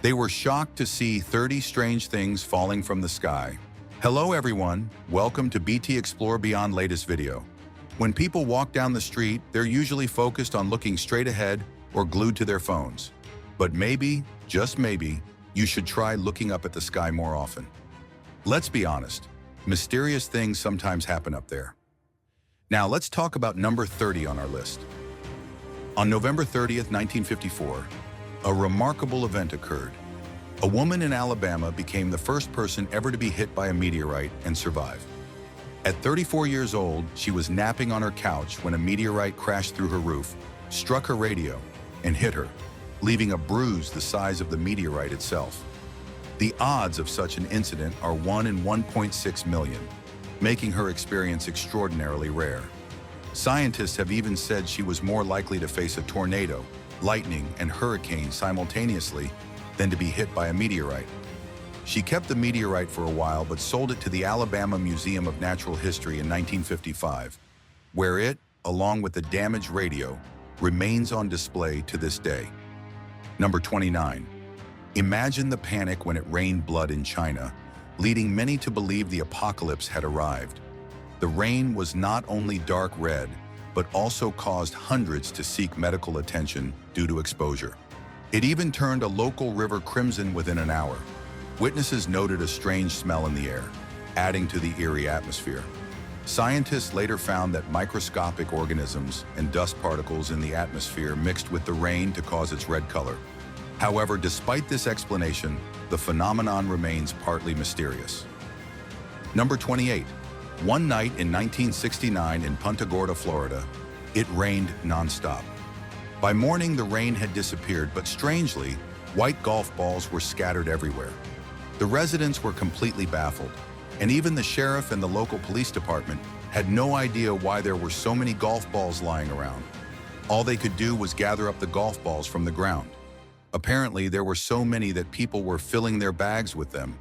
They were shocked to see 30 strange things falling from the sky. Hello everyone, welcome to BT Explore Beyond latest video. When people walk down the street, they're usually focused on looking straight ahead or glued to their phones. But maybe, just maybe, you should try looking up at the sky more often. Let's be honest, mysterious things sometimes happen up there. Now let's talk about number 30 on our list. On November 30th, 1954, a remarkable event occurred. A woman in Alabama became the first person ever to be hit by a meteorite and survive. At 34 years old, she was napping on her couch when a meteorite crashed through her roof, struck her radio, and hit her, leaving a bruise the size of the meteorite itself. The odds of such an incident are 1 in 1.6 million, making her experience extraordinarily rare. Scientists have even said she was more likely to face a tornado, lightning, and hurricane simultaneously than to be hit by a meteorite. She kept the meteorite for a while but sold it to the Alabama Museum of Natural History in 1955, where it, along with the damaged radio, remains on display to this day. Number 29. Imagine the panic when it rained blood in China, leading many to believe the apocalypse had arrived. The rain was not only dark red, but also caused hundreds to seek medical attention due to exposure. It even turned a local river crimson within an hour. Witnesses noted a strange smell in the air, adding to the eerie atmosphere. Scientists later found that microscopic organisms and dust particles in the atmosphere mixed with the rain to cause its red color. However, despite this explanation, the phenomenon remains partly mysterious. Number 28. One night in 1969 in Punta Gorda, Florida, it rained nonstop. By morning, the rain had disappeared, but strangely, white golf balls were scattered everywhere. The residents were completely baffled, and even the sheriff and the local police department had no idea why there were so many golf balls lying around. All they could do was gather up the golf balls from the ground. Apparently, there were so many that people were filling their bags with them.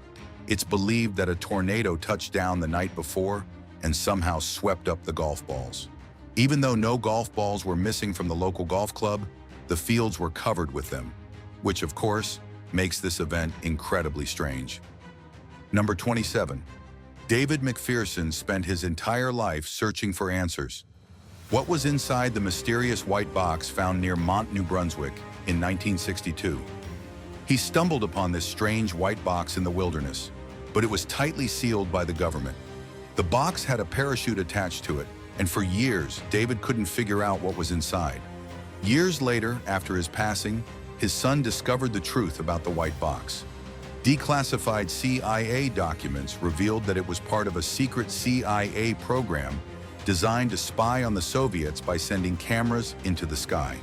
It's believed that a tornado touched down the night before and somehow swept up the golf balls. Even though no golf balls were missing from the local golf club, the fields were covered with them, which of course makes this event incredibly strange. Number 27. David McPherson spent his entire life searching for answers. What was inside the mysterious white box found near Mont, New Brunswick in 1962? He stumbled upon this strange white box in the wilderness, but it was tightly sealed by the government. The box had a parachute attached to it, and for years, David couldn't figure out what was inside. Years later, after his passing, his son discovered the truth about the white box. Declassified CIA documents revealed that it was part of a secret CIA program designed to spy on the Soviets by sending cameras into the sky.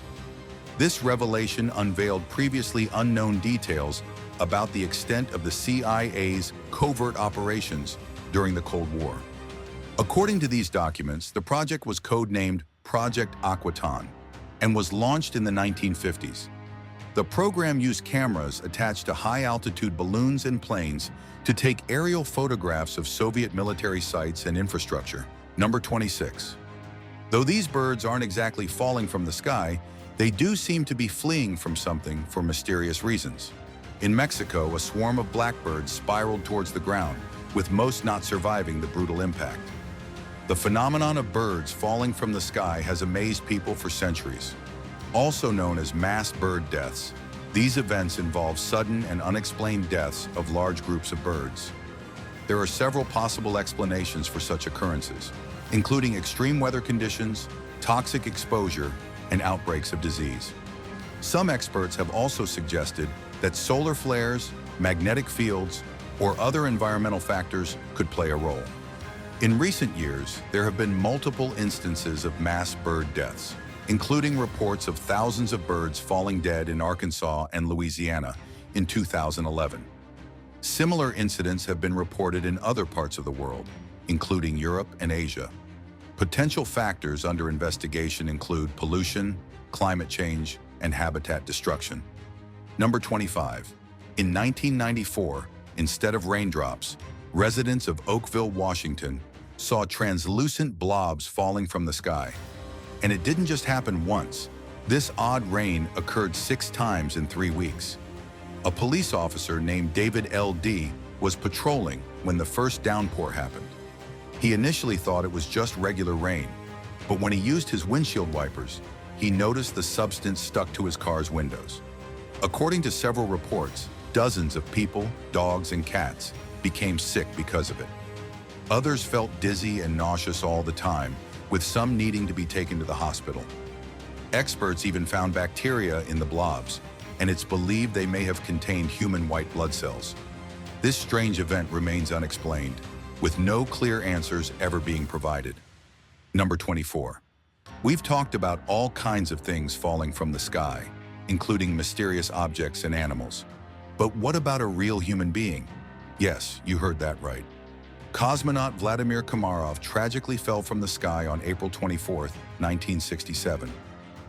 This revelation unveiled previously unknown details about the extent of the CIA's covert operations during the Cold War. According to these documents, the project was codenamed Project Aquaton and was launched in the 1950s. The program used cameras attached to high-altitude balloons and planes to take aerial photographs of Soviet military sites and infrastructure. Number 26. Though these birds aren't exactly falling from the sky, they do seem to be fleeing from something for mysterious reasons. In Mexico, a swarm of blackbirds spiraled towards the ground, with most not surviving the brutal impact. The phenomenon of birds falling from the sky has amazed people for centuries. Also known as mass bird deaths, these events involve sudden and unexplained deaths of large groups of birds. There are several possible explanations for such occurrences, including extreme weather conditions, toxic exposure, and outbreaks of disease. Some experts have also suggested that solar flares, magnetic fields, or other environmental factors could play a role. In recent years, there have been multiple instances of mass bird deaths, including reports of thousands of birds falling dead in Arkansas and Louisiana in 2011. Similar incidents have been reported in other parts of the world, including Europe and Asia. Potential factors under investigation include pollution, climate change, and habitat destruction. Number 25. In 1994, instead of raindrops, residents of Oakville, Washington, saw translucent blobs falling from the sky. And it didn't just happen once. This odd rain occurred 6 times in 3 weeks. A police officer named David L.D. was patrolling when the first downpour happened. He initially thought it was just regular rain, but when he used his windshield wipers, he noticed the substance stuck to his car's windows. According to several reports, dozens of people, dogs, and cats became sick because of it. Others felt dizzy and nauseous all the time, with some needing to be taken to the hospital. Experts even found bacteria in the blobs, and it's believed they may have contained human white blood cells. This strange event remains unexplained, with no clear answers ever being provided. Number 24. We've talked about all kinds of things falling from the sky, including mysterious objects and animals. But what about a real human being? Yes, you heard that right. Cosmonaut Vladimir Komarov tragically fell from the sky on April 24, 1967.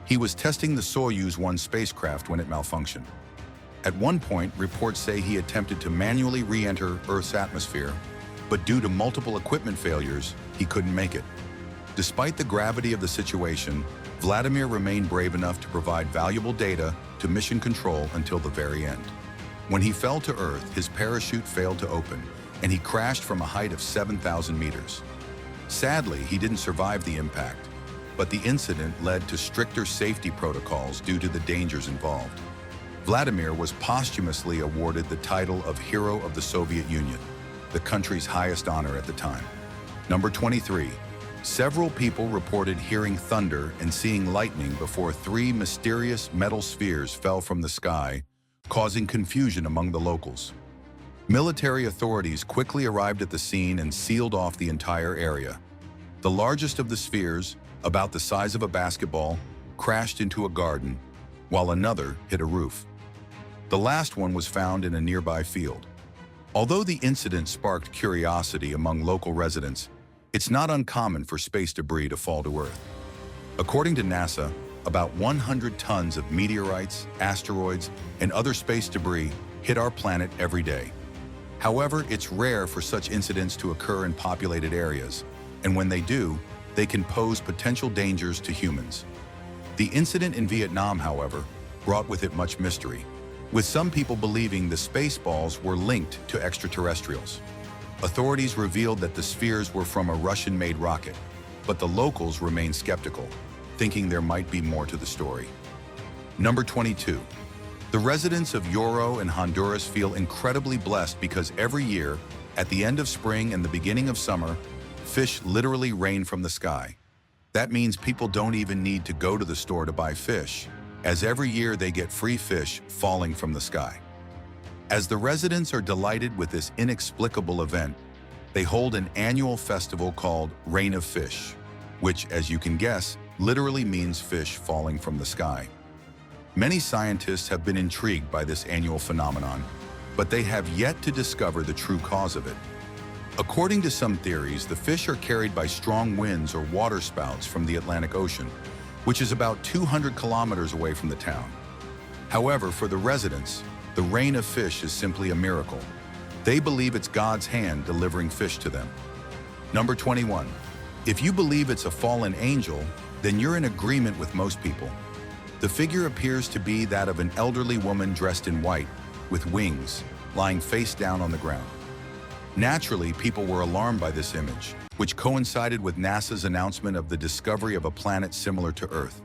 He was testing the Soyuz 1 spacecraft when it malfunctioned. At one point, reports say he attempted to manually re-enter Earth's atmosphere, but due to multiple equipment failures, he couldn't make it. Despite the gravity of the situation, Vladimir remained brave enough to provide valuable data to mission control until the very end. When he fell to Earth, his parachute failed to open, and he crashed from a height of 7,000 meters. Sadly, he didn't survive the impact, but the incident led to stricter safety protocols due to the dangers involved. Vladimir was posthumously awarded the title of Hero of the Soviet Union, the country's highest honor at the time. Number 23. Several people reported hearing thunder and seeing lightning before 3 mysterious metal spheres fell from the sky, causing confusion among the locals. Military authorities quickly arrived at the scene and sealed off the entire area. The largest of the spheres, about the size of a basketball, crashed into a garden, while another hit a roof. The last one was found in a nearby field. Although the incident sparked curiosity among local residents, it's not uncommon for space debris to fall to Earth. According to NASA, about 100 tons of meteorites, asteroids, and other space debris hit our planet every day. However, it's rare for such incidents to occur in populated areas, and when they do, they can pose potential dangers to humans. The incident in Vietnam, however, brought with it much mystery, with some people believing the space balls were linked to extraterrestrials. Authorities revealed that the spheres were from a Russian-made rocket, but the locals remained skeptical, thinking there might be more to the story. Number 22. The residents of Yoro and Honduras feel incredibly blessed because every year, at the end of spring and the beginning of summer, fish literally rain from the sky. That means people don't even need to go to the store to buy fish, as every year they get free fish falling from the sky. As the residents are delighted with this inexplicable event, they hold an annual festival called Rain of Fish, which, as you can guess, literally means fish falling from the sky. Many scientists have been intrigued by this annual phenomenon, but they have yet to discover the true cause of it. According to some theories, the fish are carried by strong winds or water spouts from the Atlantic Ocean, which is about 200 kilometers away from the town. However, for the residents, the rain of fish is simply a miracle. They believe it's God's hand delivering fish to them. Number 21. If you believe it's a fallen angel, then you're in agreement with most people. The figure appears to be that of an elderly woman dressed in white, with wings, lying face down on the ground. Naturally, people were alarmed by this image, which coincided with NASA's announcement of the discovery of a planet similar to Earth.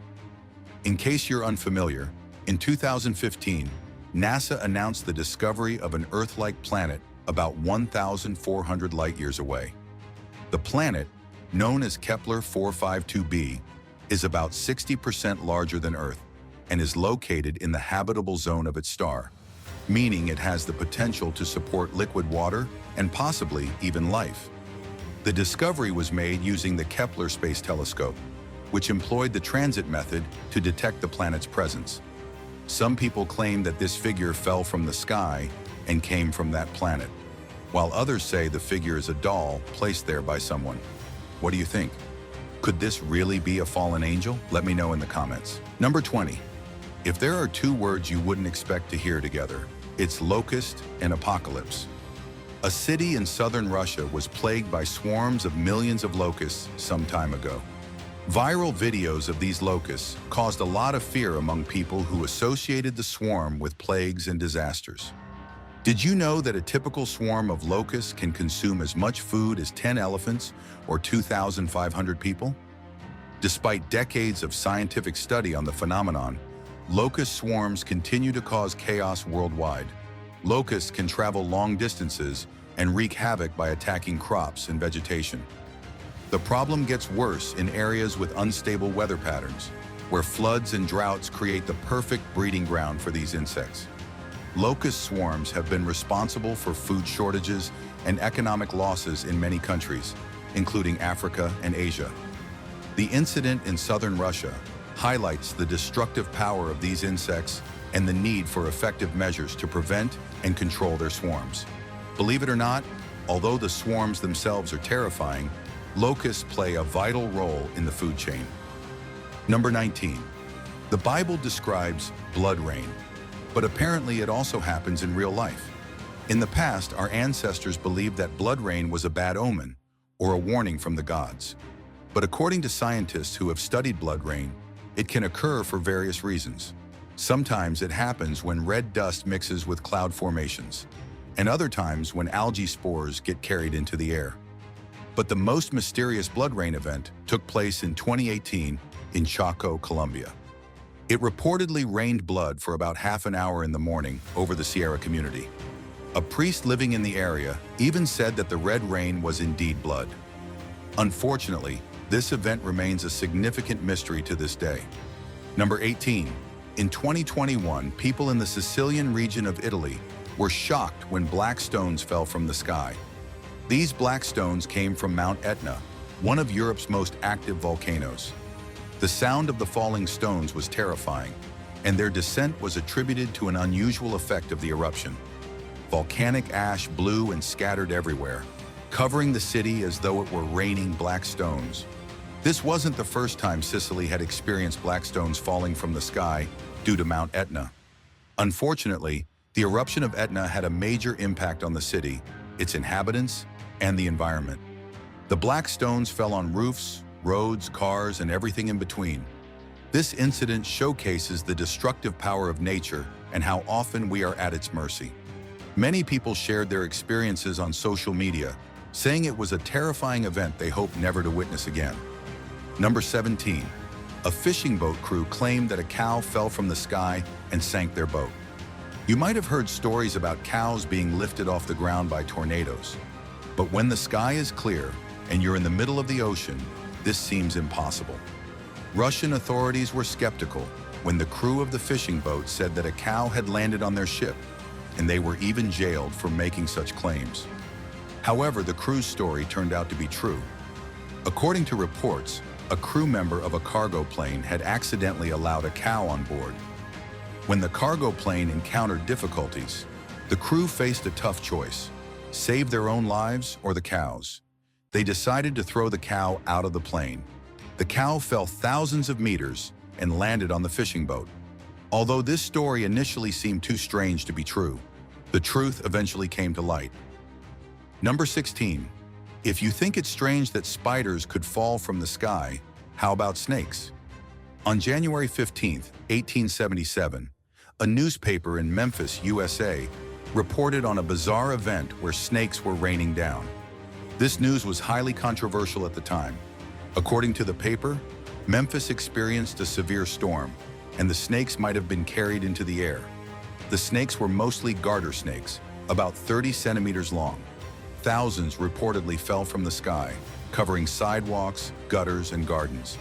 In case you're unfamiliar, in 2015, NASA announced the discovery of an Earth-like planet about 1,400 light-years away. The planet, known as Kepler 452b, is about 60% larger than Earth and is located in the habitable zone of its star, meaning it has the potential to support liquid water and possibly even life. The discovery was made using the Kepler Space Telescope, which employed the transit method to detect the planet's presence. Some people claim that this figure fell from the sky and came from that planet, while others say the figure is a doll placed there by someone. What do you think? Could this really be a fallen angel? Let me know in the comments. Number 20. If there are 2 words you wouldn't expect to hear together, it's locust and apocalypse. A city in southern Russia was plagued by swarms of millions of locusts some time ago. Viral videos of these locusts caused a lot of fear among people who associated the swarm with plagues and disasters. Did you know that a typical swarm of locusts can consume as much food as 10 elephants or 2,500 people? Despite decades of scientific study on the phenomenon, locust swarms continue to cause chaos worldwide. Locusts can travel long distances and wreak havoc by attacking crops and vegetation. The problem gets worse in areas with unstable weather patterns, where floods and droughts create the perfect breeding ground for these insects. Locust swarms have been responsible for food shortages and economic losses in many countries, including Africa and Asia. The incident in southern Russia highlights the destructive power of these insects and the need for effective measures to prevent and control their swarms. Believe it or not, although the swarms themselves are terrifying, locusts play a vital role in the food chain. Number 19. The Bible describes blood rain, but apparently it also happens in real life. In the past, our ancestors believed that blood rain was a bad omen or a warning from the gods. But according to scientists who have studied blood rain, it can occur for various reasons. Sometimes it happens when red dust mixes with cloud formations, and other times when algae spores get carried into the air. But the most mysterious blood rain event took place in 2018 in Chaco, Colombia. It reportedly rained blood for about half an hour in the morning over the Sierra community. A priest living in the area even said that the red rain was indeed blood. Unfortunately, this event remains a significant mystery to this day. Number 18. In 2021, people in the Sicilian region of Italy were shocked when black stones fell from the sky. These black stones came from Mount Etna, one of Europe's most active volcanoes. The sound of the falling stones was terrifying, and their descent was attributed to an unusual effect of the eruption. Volcanic ash blew and scattered everywhere, covering the city as though it were raining black stones. This wasn't the first time Sicily had experienced black stones falling from the sky due to Mount Etna. Unfortunately, the eruption of Etna had a major impact on the city, its inhabitants, and the environment. The black stones fell on roofs, roads, cars, and everything in between. This incident showcases the destructive power of nature and how often we are at its mercy. Many people shared their experiences on social media, saying it was a terrifying event they hope never to witness again. Number 17. A fishing boat crew claimed that a cow fell from the sky and sank their boat. You might have heard stories about cows being lifted off the ground by tornadoes. But when the sky is clear and you're in the middle of the ocean, this seems impossible. Russian authorities were skeptical when the crew of the fishing boat said that a cow had landed on their ship, and they were even jailed for making such claims. However, the crew's story turned out to be true. According to reports, a crew member of a cargo plane had accidentally allowed a cow on board. When the cargo plane encountered difficulties, the crew faced a tough choice: save their own lives or the cows. They decided to throw the cow out of the plane. The cow fell thousands of meters and landed on the fishing boat. Although this story initially seemed too strange to be true, the truth eventually came to light. Number 16. If you think it's strange that spiders could fall from the sky, how about snakes? On January 15, 1877, a newspaper in Memphis, USA, reported on a bizarre event where snakes were raining down. This news was highly controversial at the time. According to the paper, Memphis experienced a severe storm, and the snakes might have been carried into the air. The snakes were mostly garter snakes, about 30 centimeters long. Thousands reportedly fell from the sky, covering sidewalks, gutters, and gardens.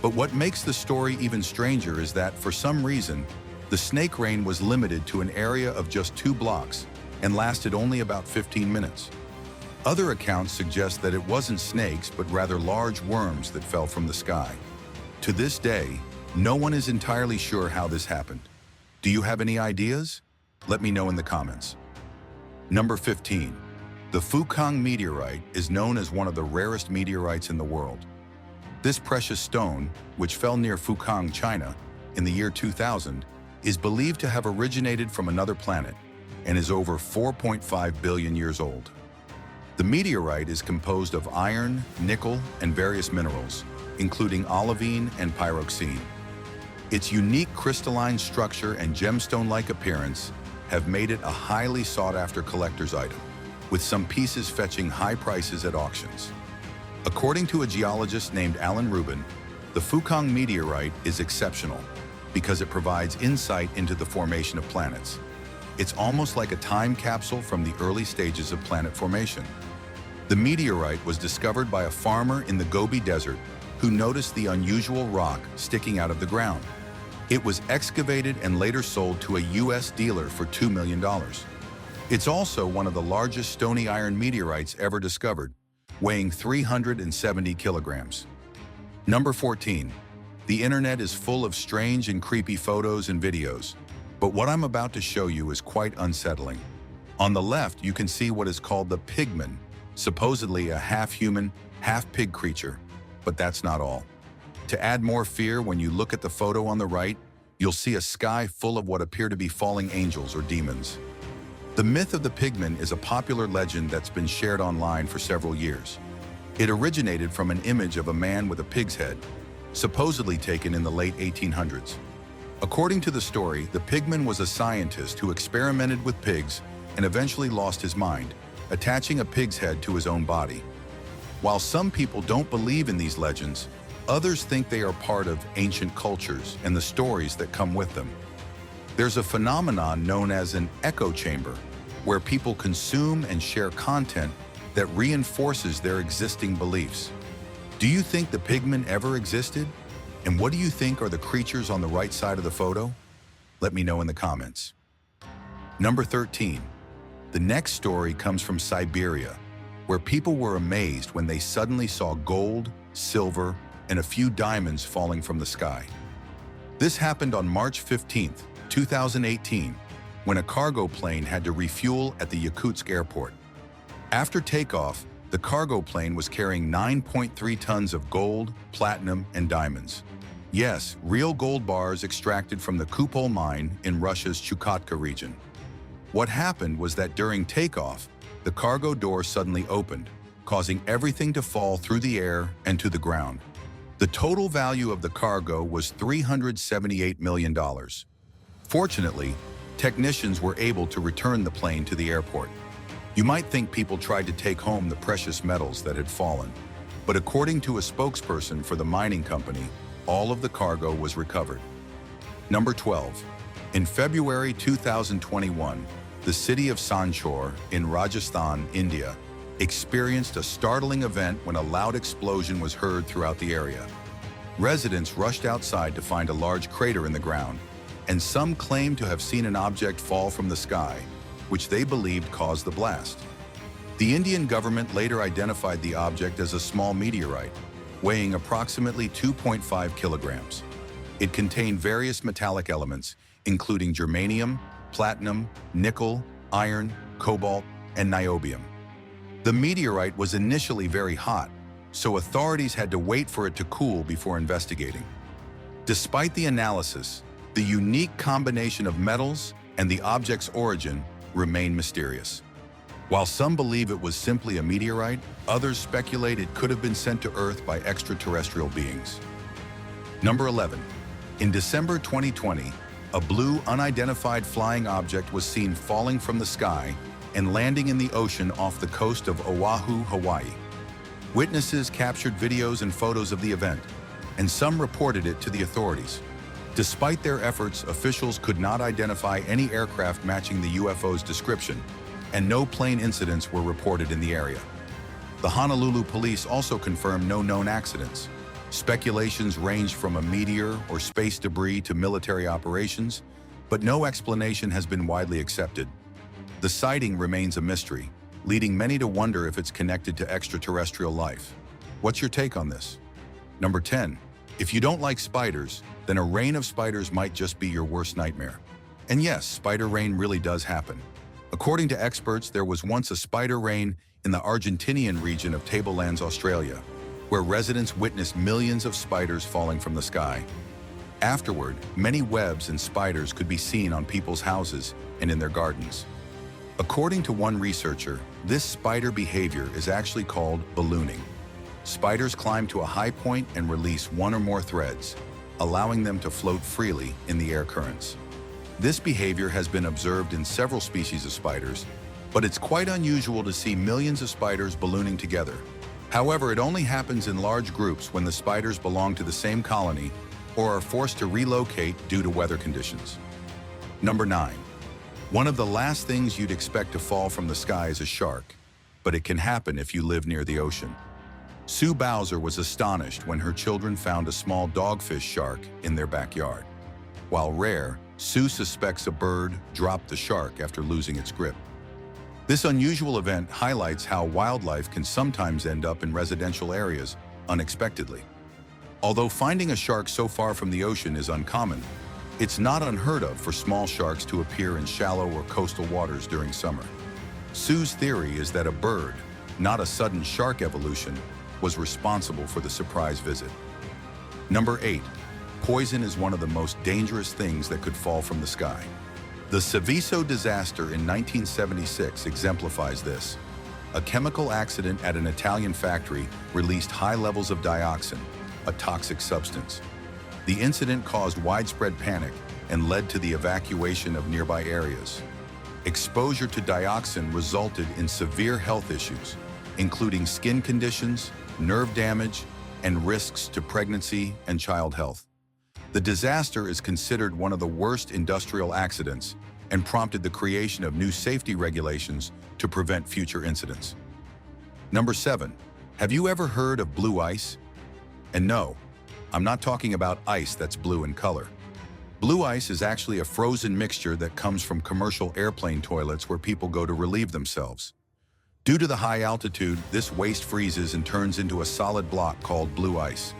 But what makes the story even stranger is that, for some reason, the snake rain was limited to an area of just 2 blocks and lasted only about 15 minutes. Other accounts suggest that it wasn't snakes, but rather large worms that fell from the sky. To this day, no one is entirely sure how this happened. Do you have any ideas? Let me know in the comments. Number 15. The Fukang meteorite is known as one of the rarest meteorites in the world. This precious stone, which fell near Fukang, China, in the year 2000, is believed to have originated from another planet and is over 4.5 billion years old. The meteorite is composed of iron, nickel, and various minerals, including olivine and pyroxene. Its unique crystalline structure and gemstone-like appearance have made it a highly sought-after collector's item, with some pieces fetching high prices at auctions. According to a geologist named Alan Rubin, the Fukang meteorite is exceptional because it provides insight into the formation of planets. It's almost like a time capsule from the early stages of planet formation. The meteorite was discovered by a farmer in the Gobi Desert who noticed the unusual rock sticking out of the ground. It was excavated and later sold to a U.S. dealer for $2 million. It's also one of the largest stony iron meteorites ever discovered, weighing 370 kilograms. Number 14. The internet is full of strange and creepy photos and videos, but what I'm about to show you is quite unsettling. On the left, you can see what is called the pigman, supposedly a half-human, half-pig creature, but that's not all. To add more fear, when you look at the photo on the right, you'll see a sky full of what appear to be falling angels or demons. The myth of the pigman is a popular legend that's been shared online for several years. It originated from an image of a man with a pig's head, supposedly taken in the late 1800s. According to the story, the pigman was a scientist who experimented with pigs and eventually lost his mind, attaching a pig's head to his own body. While some people don't believe in these legends, others think they are part of ancient cultures and the stories that come with them. There's a phenomenon known as an echo chamber, where people consume and share content that reinforces their existing beliefs. Do you think the pigman ever existed? And what do you think are the creatures on the right side of the photo? Let me know in the comments. Number 13. The next story comes from Siberia, where people were amazed when they suddenly saw gold, silver, and a few diamonds falling from the sky. This happened on March 15, 2018, when a cargo plane had to refuel at the Yakutsk airport. After takeoff, the cargo plane was carrying 9.3 tons of gold, platinum, and diamonds. Yes, real gold bars extracted from the Kupol mine in Russia's Chukotka region. What happened was that during takeoff, the cargo door suddenly opened, causing everything to fall through the air and to the ground. The total value of the cargo was $378 million. Fortunately, technicians were able to return the plane to the airport. You might think people tried to take home the precious metals that had fallen, but according to a spokesperson for the mining company, all of the cargo was recovered. Number 12. In February 2021, the city of Sanchor in Rajasthan, India, experienced a startling event when a loud explosion was heard throughout the area. Residents rushed outside to find a large crater in the ground, and some claimed to have seen an object fall from the sky, which they believed caused the blast. The Indian government later identified the object as a small meteorite, weighing approximately 2.5 kilograms. It contained various metallic elements, including germanium, platinum, nickel, iron, cobalt, and niobium. The meteorite was initially very hot, so authorities had to wait for it to cool before investigating. Despite the analysis, the unique combination of metals and the object's origin remain mysterious. While some believe it was simply a meteorite, others speculate it could have been sent to Earth by extraterrestrial beings. Number 11. In December 2020, a blue unidentified flying object was seen falling from the sky and landing in the ocean off the coast of Oahu, Hawaii. Witnesses captured videos and photos of the event, and some reported it to the authorities. Despite their efforts, officials could not identify any aircraft matching the UFO's description, and no plane incidents were reported in the area. The Honolulu police also confirmed no known accidents. Speculations ranged from a meteor or space debris to military operations, but no explanation has been widely accepted. The sighting remains a mystery, leading many to wonder if it's connected to extraterrestrial life. What's your take on this? Number 10. If you don't like spiders, then a rain of spiders might just be your worst nightmare. And yes, spider rain really does happen. According to experts, there was once a spider rain in the Argentinian region of Tablelands, Australia, where residents witnessed millions of spiders falling from the sky. Afterward, many webs and spiders could be seen on people's houses and in their gardens. According to one researcher, this spider behavior is actually called ballooning. Spiders climb to a high point and release one or more threads, allowing them to float freely in the air currents. This behavior has been observed in several species of spiders, but it's quite unusual to see millions of spiders ballooning together. However, it only happens in large groups when the spiders belong to the same colony or are forced to relocate due to weather conditions. Number 9. One of the last things you'd expect to fall from the sky is a shark, but it can happen if you live near the ocean. Sue Bowser was astonished when her children found a small dogfish shark in their backyard. While rare, Sue suspects a bird dropped the shark after losing its grip. This unusual event highlights how wildlife can sometimes end up in residential areas unexpectedly. Although finding a shark so far from the ocean is uncommon, it's not unheard of for small sharks to appear in shallow or coastal waters during summer. Sue's theory is that a bird, not a sudden shark evolution, was responsible for the surprise visit. Number 8. Poison is one of the most dangerous things that could fall from the sky. The Seveso disaster in 1976 exemplifies this. A chemical accident at an Italian factory released high levels of dioxin, a toxic substance. The incident caused widespread panic and led to the evacuation of nearby areas. Exposure to dioxin resulted in severe health issues, including skin conditions, nerve damage, and risks to pregnancy and child health. The disaster is considered one of the worst industrial accidents and prompted the creation of new safety regulations to prevent future incidents. Number 7. Have you ever heard of blue ice? And no, I'm not talking about ice that's blue in color. Blue ice is actually a frozen mixture that comes from commercial airplane toilets where people go to relieve themselves. Due to the high altitude, this waste freezes and turns into a solid block called blue ice.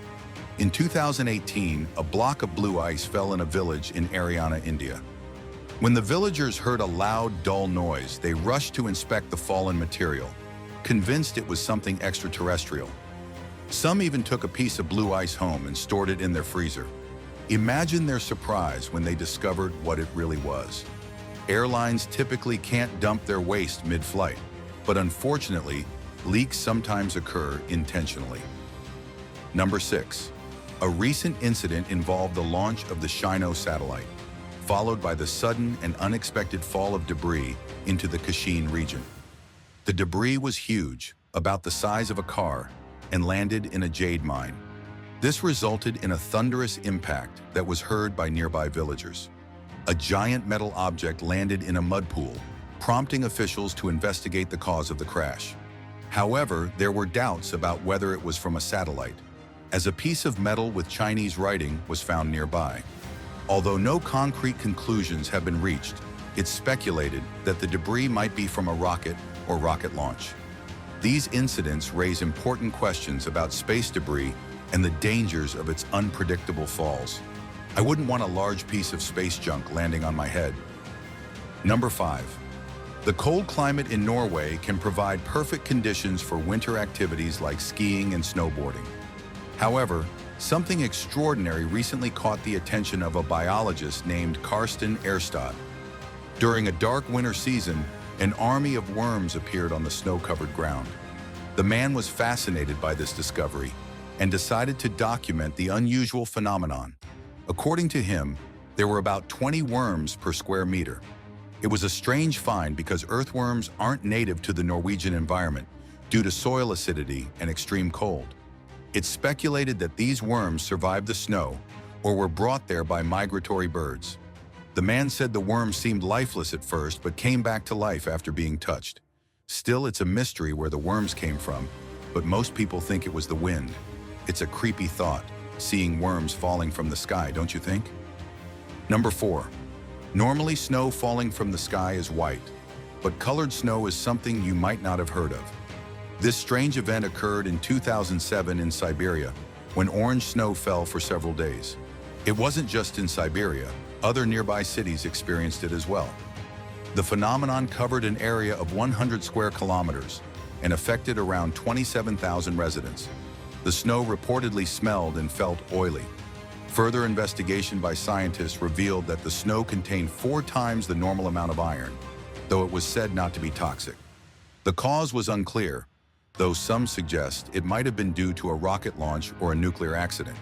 In 2018, a block of blue ice fell in a village in Haryana, India. When the villagers heard a loud, dull noise, they rushed to inspect the fallen material, convinced it was something extraterrestrial. Some even took a piece of blue ice home and stored it in their freezer. Imagine their surprise when they discovered what it really was. Airlines typically can't dump their waste mid-flight, but unfortunately, leaks sometimes occur intentionally. Number 6. A recent incident involved the launch of the Shino satellite, followed by the sudden and unexpected fall of debris into the Kachin region. The debris was huge, about the size of a car, and landed in a jade mine. This resulted in a thunderous impact that was heard by nearby villagers. A giant metal object landed in a mud pool, prompting officials to investigate the cause of the crash. However, there were doubts about whether it was from a satellite, as a piece of metal with Chinese writing was found nearby. Although no concrete conclusions have been reached, it's speculated that the debris might be from a rocket or rocket launch. These incidents raise important questions about space debris and the dangers of its unpredictable falls. I wouldn't want a large piece of space junk landing on my head. Number 5. The cold climate in Norway can provide perfect conditions for winter activities like skiing and snowboarding. However, something extraordinary recently caught the attention of a biologist named Karsten Erstad. During a dark winter season, an army of worms appeared on the snow-covered ground. The man was fascinated by this discovery and decided to document the unusual phenomenon. According to him, there were about 20 worms per square meter. It was a strange find because earthworms aren't native to the Norwegian environment due to soil acidity and extreme cold. It's speculated that these worms survived the snow or were brought there by migratory birds. The man said the worms seemed lifeless at first but came back to life after being touched. Still, it's a mystery where the worms came from, but most people think it was the wind. It's a creepy thought, seeing worms falling from the sky, don't you think? Number 4. Normally, snow falling from the sky is white, but colored snow is something you might not have heard of. This strange event occurred in 2007 in Siberia, when orange snow fell for several days. It wasn't just in Siberia, other nearby cities experienced it as well. The phenomenon covered an area of 100 square kilometers and affected around 27,000 residents. The snow reportedly smelled and felt oily. Further investigation by scientists revealed that the snow contained 4 times the normal amount of iron, though it was said not to be toxic. The cause was unclear, though some suggest it might have been due to a rocket launch or a nuclear accident.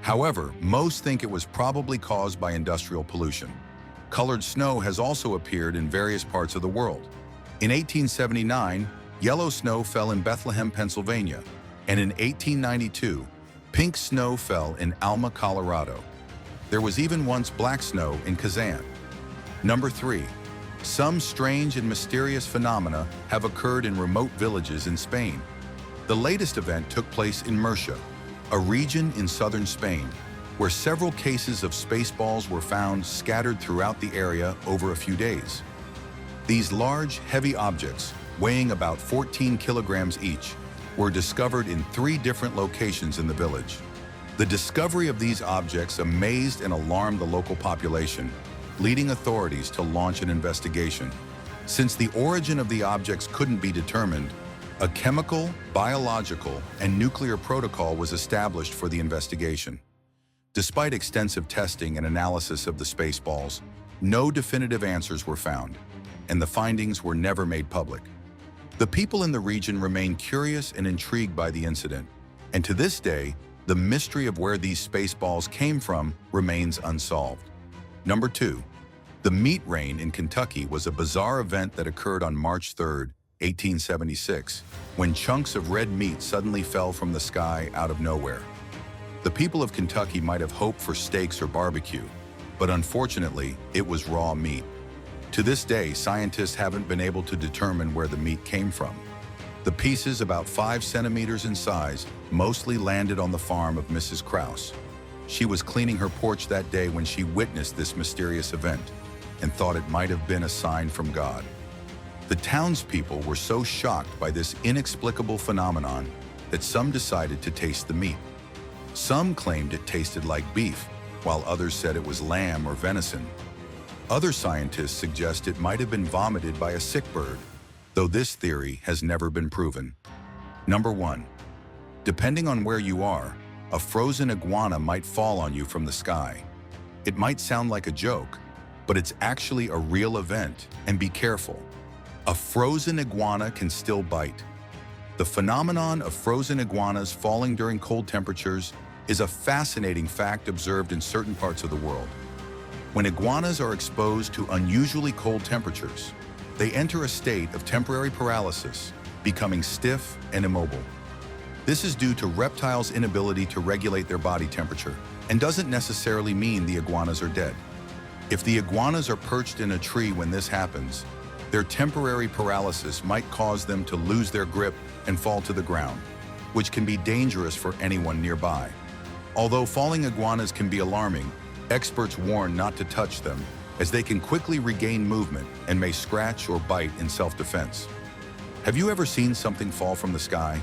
However, most think it was probably caused by industrial pollution. Colored snow has also appeared in various parts of the world. In 1879, yellow snow fell in Bethlehem, Pennsylvania, and in 1892, pink snow fell in Alma, Colorado. There was even once black snow in Kazan. Number 3. Some strange and mysterious phenomena have occurred in remote villages in Spain. The latest event took place in Murcia, a region in southern Spain, where several cases of spaceballs were found scattered throughout the area over a few days. These large, heavy objects, weighing about 14 kilograms each, were discovered in 3 different locations in the village. The discovery of these objects amazed and alarmed the local population, leading authorities to launch an investigation. Since the origin of the objects couldn't be determined, a chemical, biological, and nuclear protocol was established for the investigation. Despite extensive testing and analysis of the spaceballs, no definitive answers were found, and the findings were never made public. The people in the region remain curious and intrigued by the incident, and to this day, the mystery of where these spaceballs came from remains unsolved. Number 2. The meat rain in Kentucky was a bizarre event that occurred on March 3, 1876, when chunks of red meat suddenly fell from the sky out of nowhere. The people of Kentucky might have hoped for steaks or barbecue, but unfortunately, it was raw meat. To this day, scientists haven't been able to determine where the meat came from. The pieces, about 5 centimeters in size, mostly landed on the farm of Mrs. Krause. She was cleaning her porch that day when she witnessed this mysterious event and thought it might have been a sign from God. The townspeople were so shocked by this inexplicable phenomenon that some decided to taste the meat. Some claimed it tasted like beef, while others said it was lamb or venison. Other scientists suggest it might have been vomited by a sick bird, though this theory has never been proven. Number 1. Depending on where you are, a frozen iguana might fall on you from the sky. It might sound like a joke, but it's actually a real event, and be careful. A frozen iguana can still bite. The phenomenon of frozen iguanas falling during cold temperatures is a fascinating fact observed in certain parts of the world. When iguanas are exposed to unusually cold temperatures, they enter a state of temporary paralysis, becoming stiff and immobile. This is due to reptiles' inability to regulate their body temperature and doesn't necessarily mean the iguanas are dead. If the iguanas are perched in a tree when this happens, their temporary paralysis might cause them to lose their grip and fall to the ground, which can be dangerous for anyone nearby. Although falling iguanas can be alarming, experts warn not to touch them, as they can quickly regain movement and may scratch or bite in self-defense. Have you ever seen something fall from the sky?